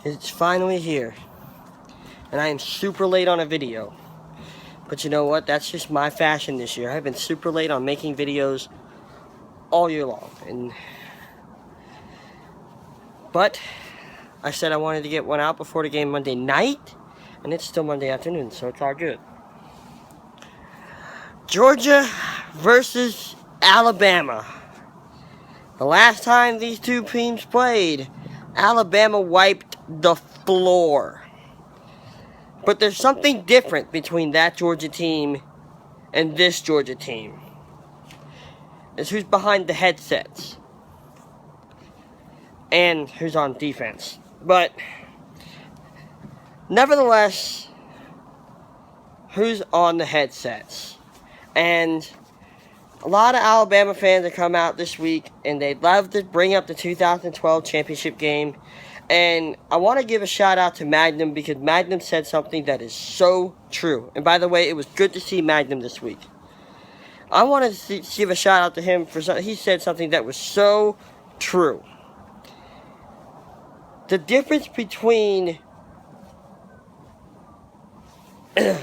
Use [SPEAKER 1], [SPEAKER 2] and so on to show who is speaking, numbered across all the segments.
[SPEAKER 1] It's finally here. And I am super late on a video. But you know what? That's just my fashion this year. I've been super late on making videos all year long. But I said I wanted to get one out before the game Monday night. And it's still Monday afternoon, so it's all good. Georgia versus Alabama. The last time these two teams played, Alabama wiped the floor. But there's something different between that Georgia team and this Georgia team. It's who's behind the headsets. And who's on defense. But nevertheless, who's on the headsets. And a lot of Alabama fans have come out this week and they'd love to bring up the 2012 championship game. And I want to give a shout out to Magnum because Magnum said something that is so true. And by the way, it was good to see Magnum this week. I want to give a shout out to him for something. He said something that was so true. The difference between then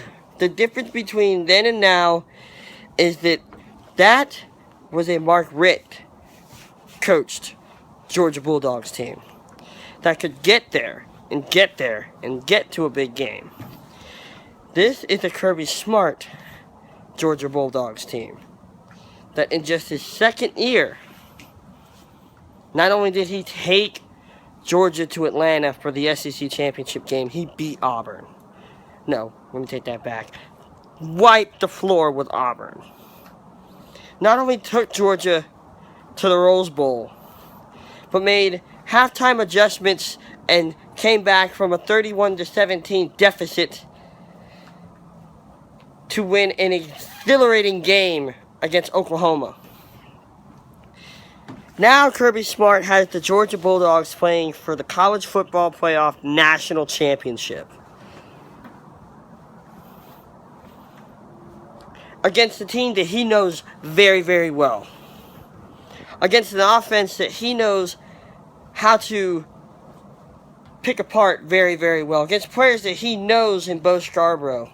[SPEAKER 1] and now is that was a Mark Richt coached Georgia Bulldogs team that could get there and get to a big game. This is a Kirby Smart Georgia Bulldogs team that in just his second year, not only did he take Georgia to Atlanta for the SEC championship game, he beat Auburn. No, let me take that back. Wiped the floor with Auburn. Not only took Georgia to the Rose Bowl, but made halftime adjustments and came back from a 31-17 deficit to win an exhilarating game against Oklahoma. Now Kirby Smart has the Georgia Bulldogs playing for the College Football Playoff National Championship against a team that he knows very, very well. Against an offense that he knows how to pick apart very, very well. Against players that he knows in Bo Scarborough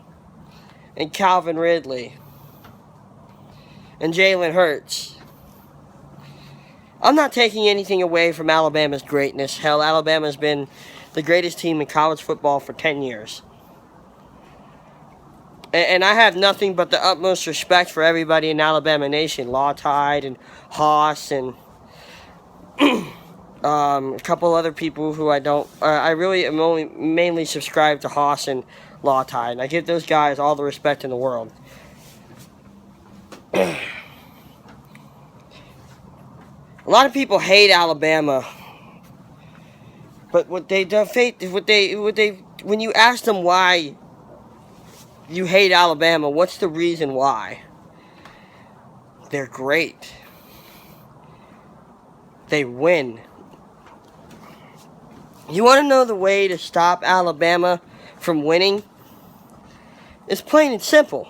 [SPEAKER 1] and Calvin Ridley and Jalen Hurts. I'm not taking anything away from Alabama's greatness. Hell, Alabama's been the greatest team in college football for 10 years. And I have nothing but the utmost respect for everybody in Alabama Nation. Law Tide and Haas and a couple other people who I don't... I really am only mainly subscribed to Haas and Law Tide. And I give those guys all the respect in the world. A lot of people hate Alabama. But when you ask them why you hate Alabama, what's the reason why? They're great. They win. You want to know the way to stop Alabama from winning? It's plain and simple.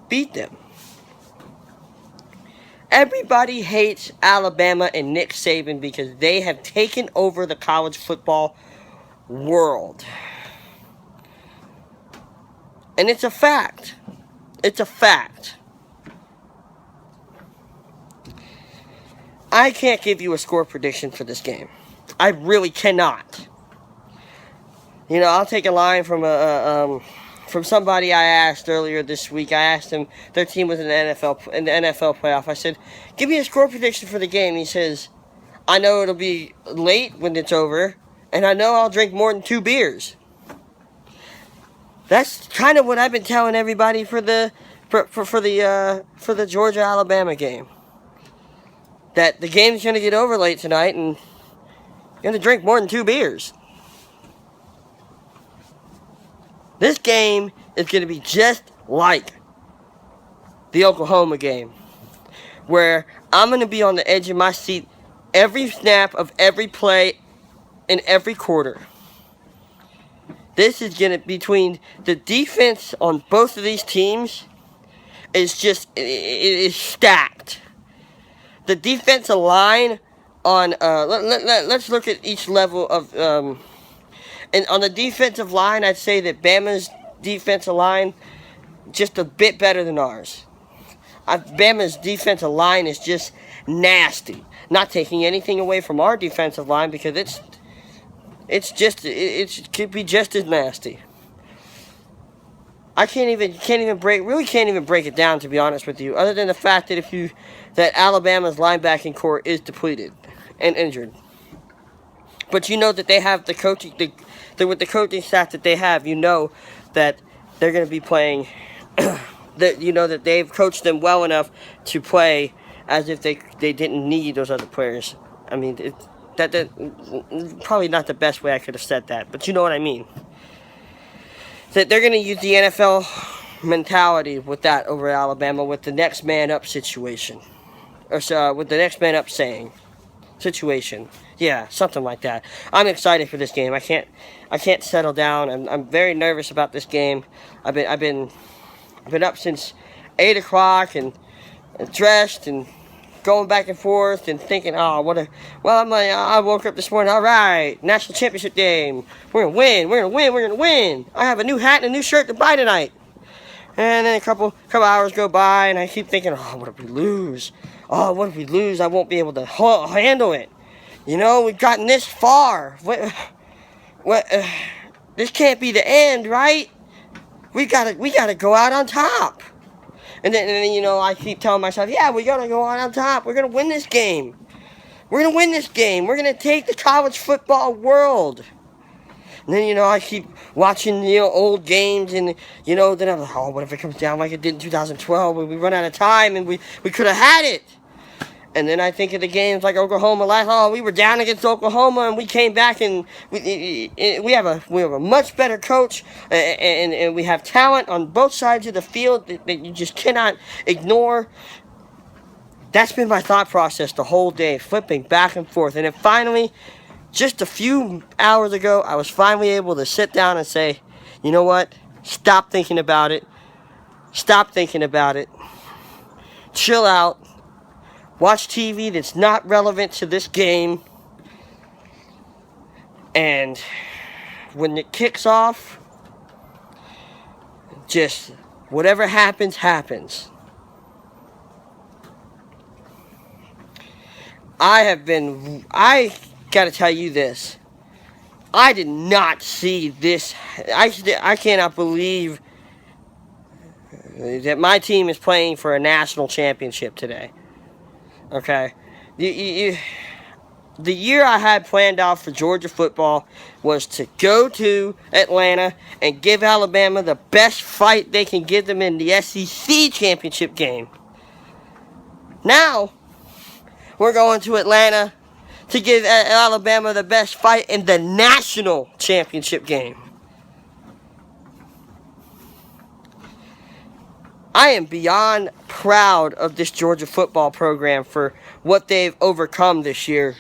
[SPEAKER 1] Beat them. Everybody hates Alabama and Nick Saban because they have taken over the college football world. And it's a fact. It's a fact. I can't give you a score prediction for this game. I really cannot. You know, I'll take a line from somebody I asked earlier this week. I asked him, their team was in the NFL playoff. I said, give me a score prediction for the game. He says, I know it'll be late when it's over, and I know I'll drink more than 2 beers. That's kind of what I've been telling everybody for the Georgia Alabama game. That the game's going to get over late tonight, and you're going to drink more than 2 beers. This game is going to be just like the Oklahoma game, where I'm going to be on the edge of my seat every snap of every play in every quarter. This is going to between the defense on both of these teams is stacked. The defensive line on let's look at each level of and on the defensive line, I'd say that Bama's defensive line just a bit better than ours. Bama's defensive line is just nasty. Not taking anything away from our defensive line, because it could be just as nasty. I can't even break it down, to be honest with you, other than the fact that Alabama's linebacking core is depleted and injured. But you know that they have with the coaching staff that they have, you know that they're going to be playing. That you know that they've coached them well enough to play as if they didn't need those other players. I mean, that probably not the best way I could have said that, but you know what I mean. That they're going to use the NFL mentality with that over Alabama, with the next man up situation, or with the next man up situation. Yeah, something like that. I'm excited for this game. I can't settle down. I'm very nervous about this game. I've been up since 8 o'clock and dressed and going back and forth and thinking, I woke up this morning, all right, national championship game. We're going to win. I have a new hat and a new shirt to buy tonight. And then a couple hours go by, and I keep thinking, what if we lose? What if we lose? I won't be able to handle it. You know, we've gotten this far. This can't be the end, right? We gotta go out on top. And then, you know, I keep telling myself, yeah, we gotta go out on top. We're gonna win this game. We're gonna take the college football world. And then, you know, I keep watching, you know, old games, and, you know, then I'm like, what if it comes down like it did in 2012 when we run out of time and we could have had it? And then I think of the games like Oklahoma we were down against Oklahoma and we came back, and we have a much better coach, and we have talent on both sides of the field that you just cannot ignore. That's been my thought process the whole day, flipping back and forth. And then finally, just a few hours ago, I was finally able to sit down and say, you know what? Stop thinking about it. Chill out. Watch TV that's not relevant to this game. And when it kicks off, just whatever happens, happens. I gotta tell you this. I did not see this. I cannot believe that my team is playing for a national championship today. Okay, the year I had planned out for Georgia football was to go to Atlanta and give Alabama the best fight they can give them in the SEC championship game. Now, we're going to Atlanta to give Alabama the best fight in the national championship game. I am beyond proud of this Georgia football program for what they've overcome this year.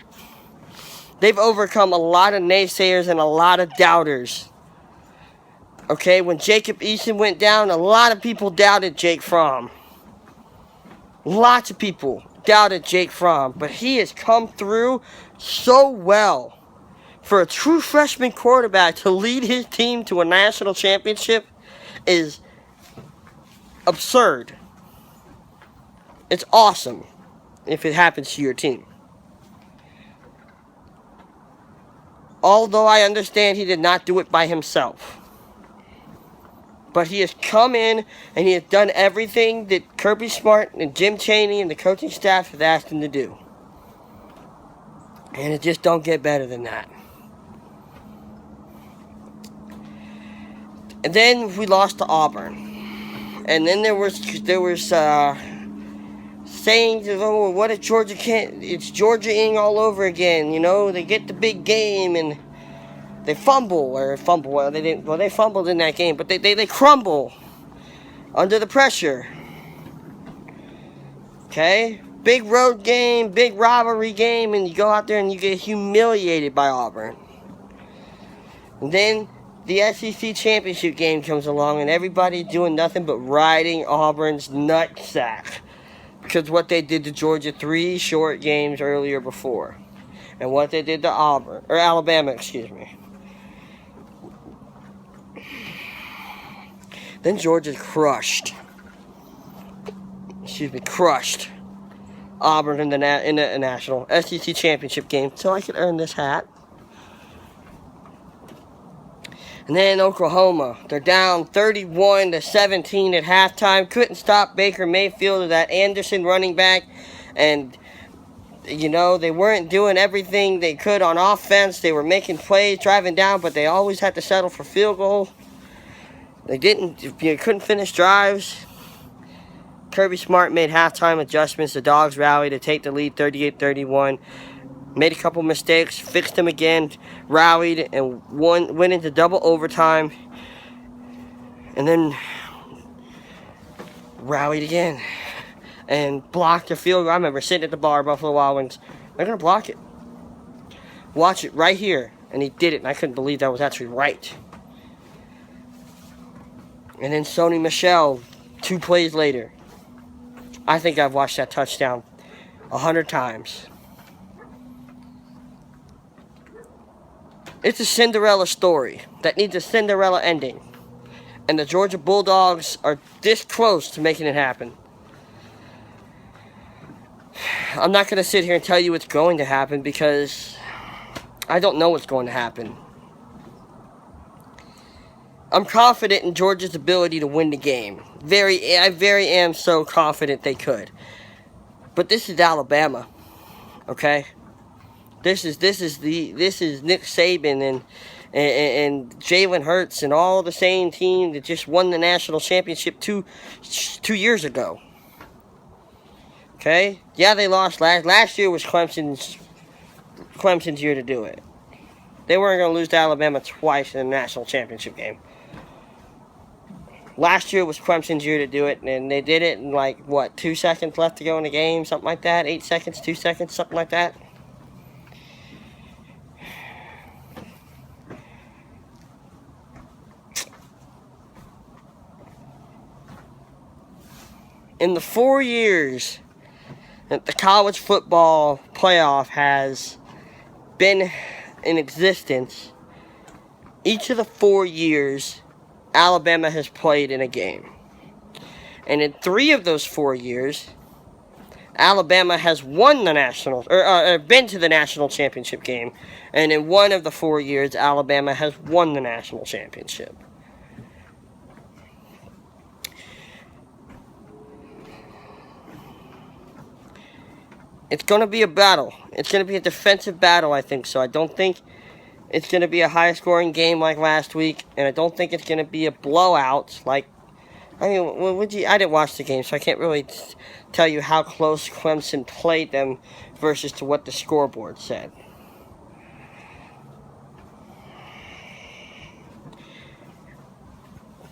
[SPEAKER 1] They've overcome a lot of naysayers and a lot of doubters. Okay, when Jacob Eason went down, a lot of people doubted Jake Fromm. Lots of people doubted Jake Fromm, but he has come through so well. For a true freshman quarterback to lead his team to a national championship is absurd. It's awesome if it happens to your team. Although I understand he did not do it by himself. But he has come in and he has done everything that Kirby Smart and Jim Chaney and the coaching staff have asked him to do. And it just don't get better than that. And then we lost to Auburn. And then there was saying, what if Georgia can't? It's Georgia-ing all over again. You know, they get the big game and they fumble. Well, they didn't. Well, they fumbled in that game, but they crumble under the pressure. Okay, big road game, big rivalry game, and you go out there and you get humiliated by Auburn. And then the SEC championship game comes along, and everybody's doing nothing but riding Auburn's nutsack because what they did to Georgia 3 short games earlier before. and what they did to Auburn, or Alabama, excuse me. Then Georgia crushed Auburn in the national SEC championship game, so I could earn this hat. And then Oklahoma, they're down 31-17 at halftime. Couldn't stop Baker Mayfield or that Anderson running back, and you know, they weren't doing everything they could on offense. They were making plays, driving down, but they always had to settle for field goal. They couldn't finish drives. Kirby Smart made halftime adjustments. The Dogs rallied to take the lead 38-31. Made a couple mistakes, fixed them again, rallied, and went into double overtime. And then rallied again and blocked a field goal. I remember sitting at the bar, Buffalo Wild Wings. They're going to block it. Watch it right here. And he did it, and I couldn't believe that was actually right. And then Sony Michel, 2 plays later. I think I've watched that touchdown 100 times. It's a Cinderella story that needs a Cinderella ending. And the Georgia Bulldogs are this close to making it happen. I'm not going to sit here and tell you what's going to happen because I don't know what's going to happen. I'm confident in Georgia's ability to win the game. I very am so confident they could. But this is Alabama, okay? This is Nick Saban and Jalen Hurts and all the same team that just won the national championship two years ago. Okay? Yeah, they lost last year was Clemson's year to do it. They weren't going to lose to Alabama twice in the national championship game. Last year was Clemson's year to do it, and they did it in 2 seconds left to go in the game, something like that, 8 seconds, 2 seconds, something like that. In the 4 years that the college football playoff has been in existence, each of the 4 years, Alabama has played in a game. And in 3 of those 4 years, Alabama has won the national, or been to the national championship game. And in 1 of the 4 years, Alabama has won the national championship. It's going to be a battle. It's going to be a defensive battle, I think so. I don't think it's going to be a high-scoring game like last week, and I don't think it's going to be a blowout like... I didn't watch the game, so I can't really tell you how close Clemson played them versus to what the scoreboard said.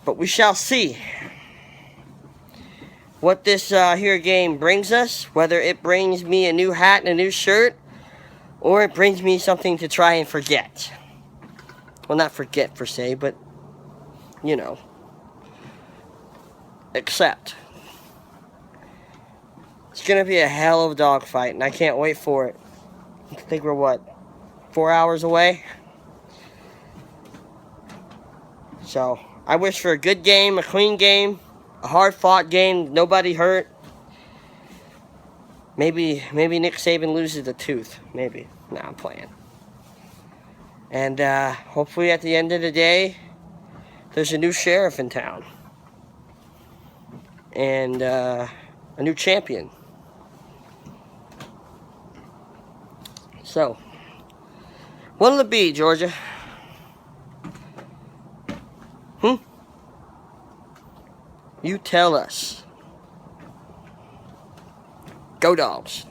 [SPEAKER 1] But we shall see what this here game brings us, whether it brings me a new hat and a new shirt, or it brings me something to try and forget. Well, not forget per se, but, you know, accept. It's going to be a hell of a dogfight, and I can't wait for it. I think we're, 4 hours away? So, I wish for a good game, a clean game, a hard-fought game, nobody hurt. Maybe Nick Saban loses a tooth. Maybe. Nah, I'm playing. And hopefully at the end of the day, there's a new sheriff in town. And a new champion. So, what'll it be, Georgia? You tell us. Go Dogs.